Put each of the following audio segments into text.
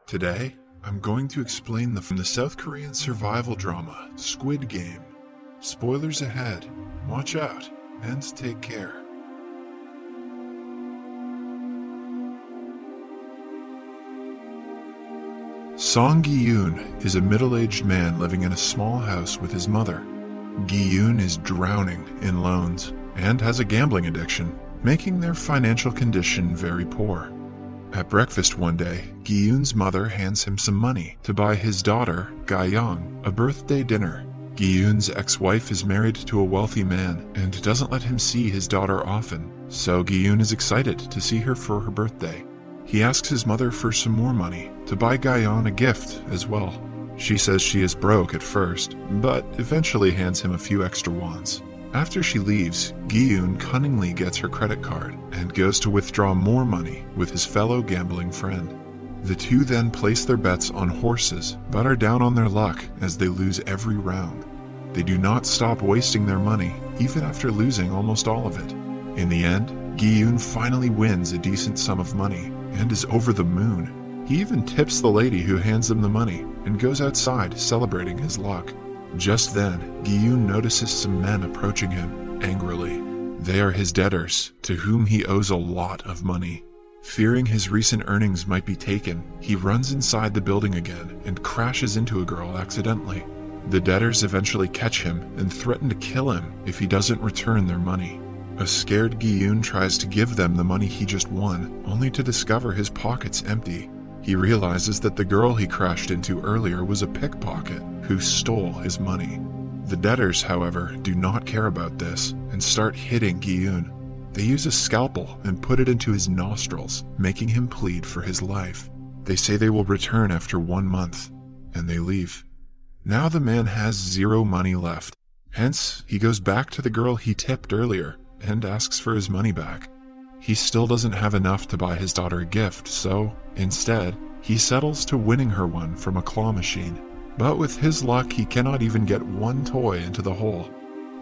Today, I'm going to explain from the South Korean survival drama, Squid Game. Spoilers ahead, watch out, and take care. Song Gi-hun is a middle-aged man living in a small house with his mother. Gi-hun is drowning in loans and has a gambling addiction, making their financial condition very poor. At breakfast one day, Gi-hun's mother hands him some money to buy his daughter, Gi-hun, a birthday dinner. Gi-hun's ex-wife is married to a wealthy man and doesn't let him see his daughter often, so Gi-hun is excited to see her for her birthday. He asks his mother for some more money to buy Gi-hun a gift as well. She says she is broke at first, but eventually hands him a few extra wons. After she leaves, Gi-hun cunningly gets her credit card and goes to withdraw more money with his fellow gambling friend. The two then place their bets on horses, but are down on their luck as they lose every round. They do not stop wasting their money, even after losing almost all of it. In the end, Gi-hun finally wins a decent sum of money and is over the moon. He even tips the lady who hands him the money and goes outside celebrating his luck. Just then, Gi-hun notices some men approaching him angrily. They are his debtors, to whom he owes a lot of money. Fearing his recent earnings might be taken, he runs inside the building again and crashes into a girl accidentally. The debtors eventually catch him and threaten to kill him if he doesn't return their money. A scared Gi-hun tries to give them the money he just won, only to discover his pockets empty. He realizes that the girl he crashed into earlier was a pickpocket who stole his money. The debtors, however, do not care about this and start hitting Gi-hun. They use a scalpel and put it into his nostrils, making him plead for his life. They say they will return after 1 month, and they leave. Now the man has zero money left. Hence, he goes back to the girl he tipped earlier and asks for his money back. He still doesn't have enough to buy his daughter a gift, so instead, he settles to winning her one from a claw machine. But with his luck, he cannot even get one toy into the hole.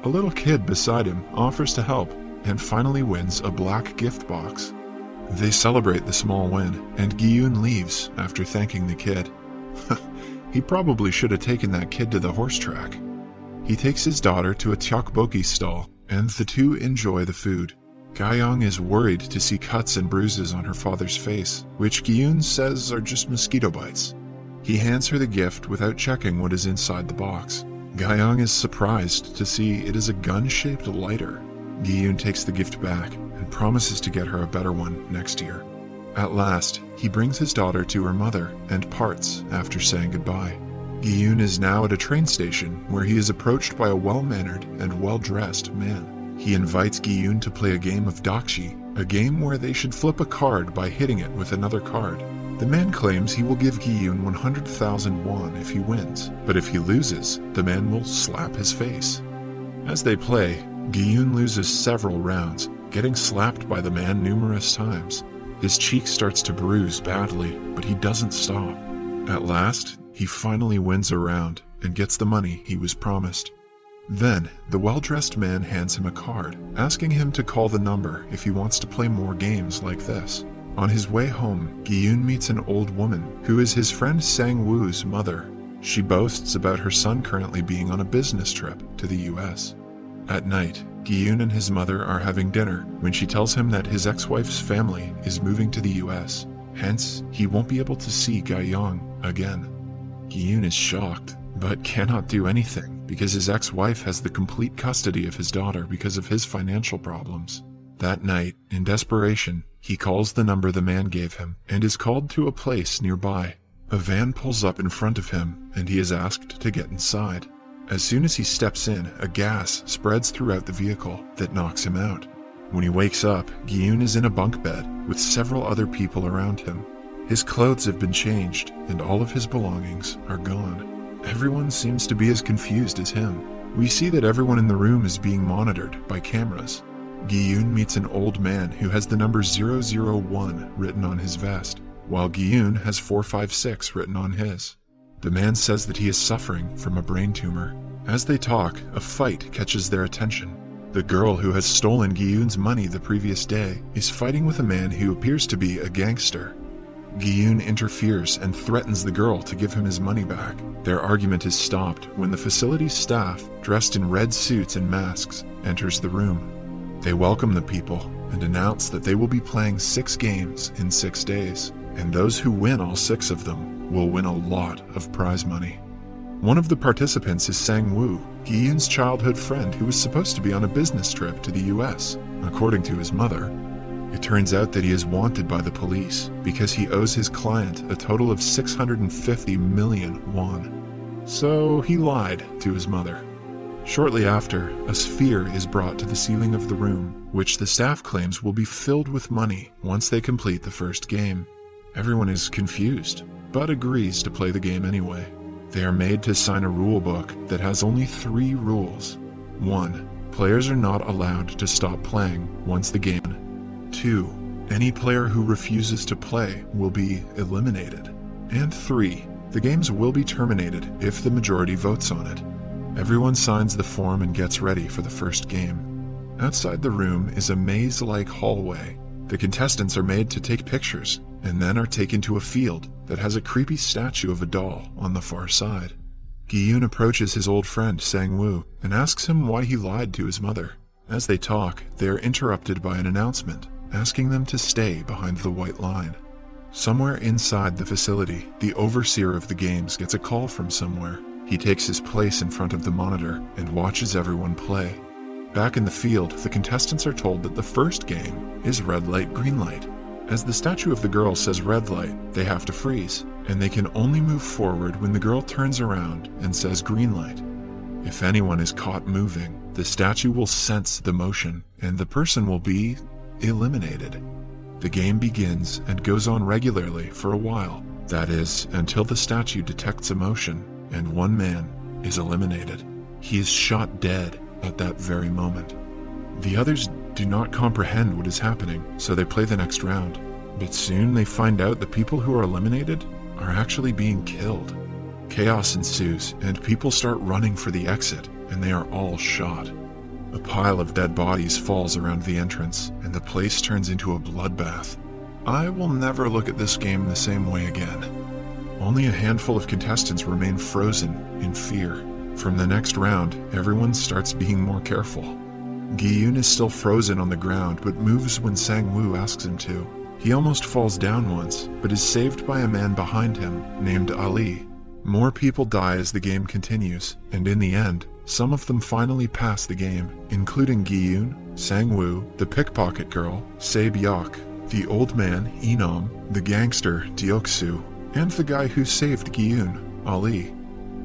A little kid beside him offers to help and finally wins a black gift box. They celebrate the small win, and Gi-hun leaves after thanking the kid. He probably should have taken that kid to the horse track. He takes his daughter to a tteokbokki stall, and the two enjoy the food. Gi-hun is worried to see cuts and bruises on her father's face, which Gi-hun says are just mosquito bites. He hands her the gift without checking what is inside the box. Gi-hun is surprised to see it is a gun-shaped lighter. Gi-hun takes the gift back and promises to get her a better one next year. At last, he brings his daughter to her mother and parts after saying goodbye. Gi-hun is now at a train station where he is approached by a well-mannered and well-dressed man. He invites Gi-hun to play a game of dakshi, a game where they should flip a card by hitting it with another card. The man claims he will give Gi-hun 100,000 won if he wins, but if he loses, the man will slap his face. As they play, Gi-hun loses several rounds, getting slapped by the man numerous times. His cheek starts to bruise badly, but he doesn't stop. At last, he finally wins a round and gets the money he was promised. Then, the well-dressed man hands him a card, asking him to call the number if he wants to play more games like this. On his way home, Gi-hun meets an old woman who is his friend Sang-woo's mother. She boasts about her son currently being on a business trip to the US. At night, Gi-hun and his mother are having dinner when she tells him that his ex-wife's family is moving to the US. Hence, he won't be able to see Gi-hun again. Gi-hun is shocked, but cannot do anything because his ex-wife has the complete custody of his daughter because of his financial problems. That night, in desperation, he calls the number the man gave him and is called to a place nearby. A van pulls up in front of him and he is asked to get inside. As soon as he steps in, a gas spreads throughout the vehicle that knocks him out. When he wakes up, Gi-hun is in a bunk bed with several other people around him. His clothes have been changed and all of his belongings are gone. Everyone seems to be as confused as him. We see that everyone in the room is being monitored by cameras. Gi-hun meets an old man who has the number 001 written on his vest, while Gi-hun has 456 written on his. The man says that he is suffering from a brain tumor. As they talk, a fight catches their attention. The girl who has stolen Gi-hun's money the previous day is fighting with a man who appears to be a gangster. Gi-hun interferes and threatens the girl to give him his money back. Their argument is stopped when the facility's staff, dressed in red suits and masks, enters the room. They welcome the people and announce that they will be playing 6 games in 6 days, and those who win all 6 of them will win a lot of prize money. One of the participants is Sang-woo, Gi-hun's childhood friend who was supposed to be on a business trip to the US, according to his mother. It turns out that he is wanted by the police because he owes his client a total of 650 million won. So he lied to his mother. Shortly after, a sphere is brought to the ceiling of the room, which the staff claims will be filled with money once they complete the first game. Everyone is confused, but agrees to play the game anyway. They are made to sign a rule book that has only 3 rules. 1. Players are not allowed to stop playing once the game. 2. Any player who refuses to play will be eliminated. And 3. The games will be terminated if the majority votes on it. Everyone signs the form and gets ready for the first game. Outside the room is a maze-like hallway. The contestants are made to take pictures and then are taken to a field that has a creepy statue of a doll on the far side. Gi-hun approaches his old friend Sang-woo and asks him why he lied to his mother. As they talk, they are interrupted by an announcement asking them to stay behind the white line. Somewhere inside the facility, the overseer of the games gets a call from somewhere. He takes his place in front of the monitor and watches everyone play. Back in the field, the contestants are told that the first game is red light, green light. As the statue of the girl says red light, they have to freeze, and they can only move forward when the girl turns around and says green light. If anyone is caught moving, the statue will sense the motion, and the person will be eliminated. The game begins and goes on regularly for a while. That is, until the statue detects a motion, and one man is eliminated. He is shot dead at that very moment. The others do not comprehend what is happening, so they play the next round. But soon they find out the people who are eliminated are actually being killed. Chaos ensues, and people start running for the exit, and they are all shot. A pile of dead bodies falls around the entrance, and the place turns into a bloodbath. I will never look at this game the same way again. Only a handful of contestants remain frozen in fear. From the next round, everyone starts being more careful. Gi-hun is still frozen on the ground, but moves when Sang-woo asks him to. He almost falls down once, but is saved by a man behind him named Ali. More people die as the game continues, and in the end, some of them finally pass the game, including Gi-hun, Sang-woo, the pickpocket girl, Se-byok, the old man, Inam, the gangster, Deok-soo, and the guy who saved Gi-hun, Ali.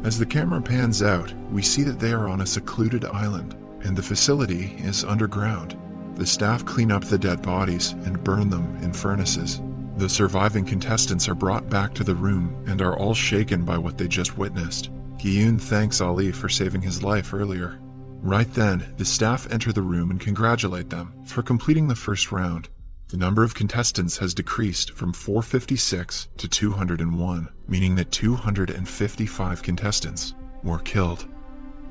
As the camera pans out, we see that they are on a secluded island, and the facility is underground. The staff clean up the dead bodies and burn them in furnaces. The surviving contestants are brought back to the room and are all shaken by what they just witnessed. Gi-hun thanks Ali for saving his life earlier. Right then, the staff enter the room and congratulate them for completing the first round. The number of contestants has decreased from 456 to 201, meaning that 255 contestants were killed.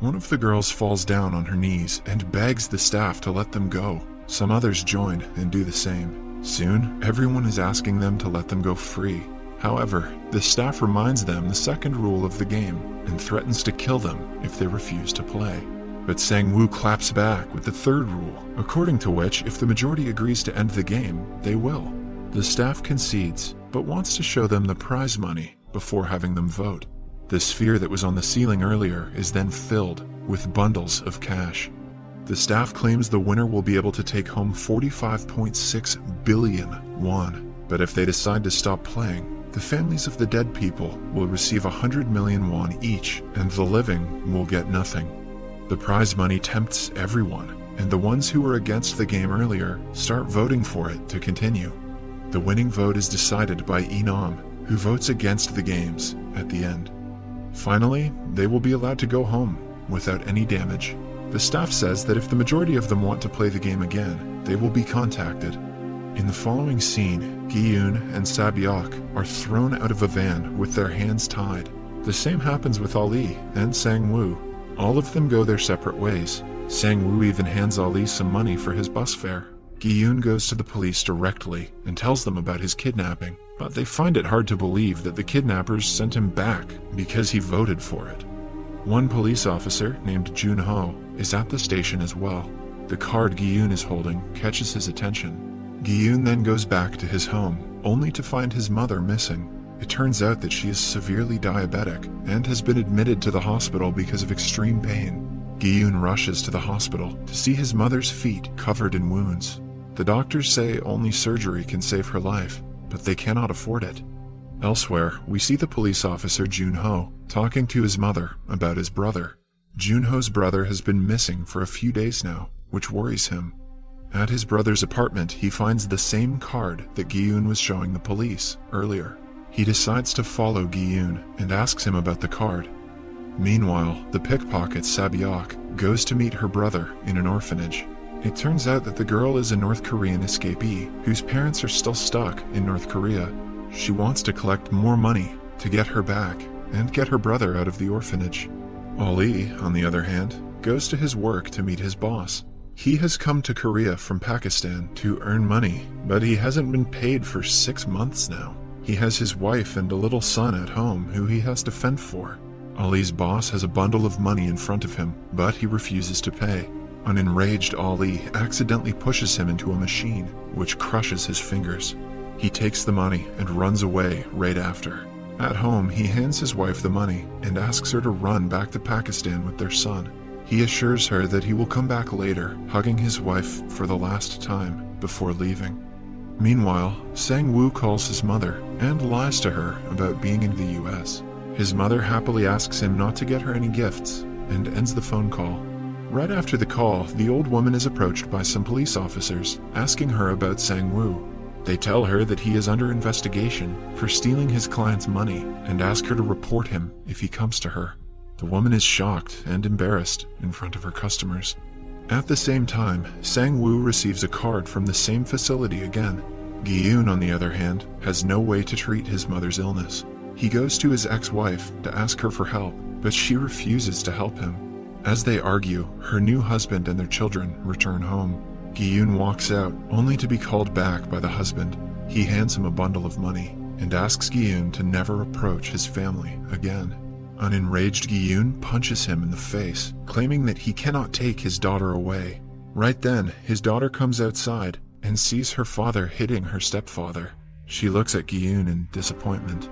One of the girls falls down on her knees and begs the staff to let them go. Some others join and do the same. Soon, everyone is asking them to let them go free. However, the staff reminds them the second rule of the game and threatens to kill them if they refuse to play. But Sang-woo claps back with the third rule, according to which if the majority agrees to end the game, they will. The staff concedes, but wants to show them the prize money before having them vote. The sphere that was on the ceiling earlier is then filled with bundles of cash. The staff claims the winner will be able to take home 45.6 billion won, but if they decide to stop playing, the families of the dead people will receive 100 million won each, and the living will get nothing. The prize money tempts everyone, and the ones who were against the game earlier start voting for it to continue. The winning vote is decided by Inam, who votes against the games at the end. Finally, they will be allowed to go home without any damage. The staff says that if the majority of them want to play the game again, they will be contacted. In the following scene, Gi-hun and Se-byok are thrown out of a van with their hands tied. The same happens with Ali and Sang-woo. All of them go their separate ways. Sang-woo even hands Ali some money for his bus fare. Gi-hun goes to the police directly and tells them about his kidnapping, but they find it hard to believe that the kidnappers sent him back because he voted for it. One police officer named Jun-ho is at the station as well. The card Gi-hun is holding catches his attention. Gi-hun then goes back to his home, only to find his mother missing. It turns out that she is severely diabetic and has been admitted to the hospital because of extreme pain. Gi-hun rushes to the hospital to see his mother's feet covered in wounds. The doctors say only surgery can save her life, but they cannot afford it. Elsewhere, we see the police officer Jun-ho talking to his mother about his brother. Jun-ho's brother has been missing for a few days now, which worries him. At his brother's apartment, he finds the same card that Gi-hun was showing the police earlier. He decides to follow Gi-hun and asks him about the card. Meanwhile, the pickpocket Sabyok goes to meet her brother in an orphanage. It turns out that the girl is a North Korean escapee whose parents are still stuck in North Korea. She wants to collect more money to get her back and get her brother out of the orphanage. Ali, on the other hand, goes to his work to meet his boss. He has come to Korea from Pakistan to earn money, but he hasn't been paid for 6 months now. He has his wife and a little son at home who he has to fend for. Ali's boss has a bundle of money in front of him, but he refuses to pay. An enraged Ali accidentally pushes him into a machine, which crushes his fingers. He takes the money and runs away right after. At home, he hands his wife the money and asks her to run back to Pakistan with their son. He assures her that he will come back later, hugging his wife for the last time before leaving. Meanwhile, Sang-woo calls his mother and lies to her about being in the US. His mother happily asks him not to get her any gifts and ends the phone call. Right after the call, the old woman is approached by some police officers, asking her about Sang-woo. They tell her that he is under investigation for stealing his client's money and ask her to report him if he comes to her. The woman is shocked and embarrassed in front of her customers. At the same time, Sang-woo receives a card from the same facility again. Gi-hun, on the other hand, has no way to treat his mother's illness. He goes to his ex-wife to ask her for help, but she refuses to help him. As they argue, her new husband and their children return home. Gi-hun walks out, only to be called back by the husband. He hands him a bundle of money and asks Gi-hun to never approach his family again. An enraged Gi-hun punches him in the face, claiming that he cannot take his daughter away. Right then, his daughter comes outside and sees her father hitting her stepfather. She looks at Gi-hun in disappointment.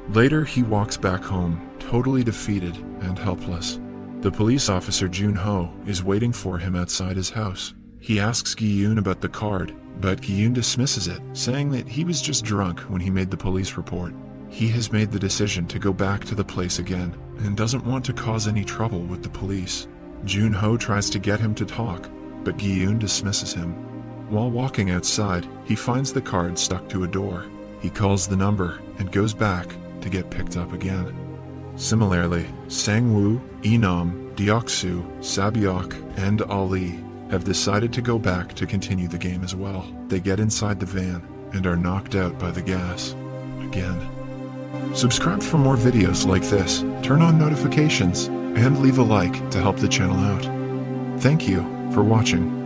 Later, he walks back home, totally defeated and helpless. The police officer Jun-ho is waiting for him outside his house. He asks Gi-hun about the card, but Gi-hun dismisses it, saying that he was just drunk when he made the police report. He has made the decision to go back to the place again and doesn't want to cause any trouble with the police. Jun-ho tries to get him to talk, but Gi-hun dismisses him. While walking outside, he finds the card stuck to a door. He calls the number and goes back to get picked up again. Similarly, Sang-woo, Inam, Deoksu, Sabyok, and Ali have decided to go back to continue the game as well. They get inside the van and are knocked out by the gas again. Subscribe for more videos like this, turn on notifications, and leave a like to help the channel out. Thank you for watching.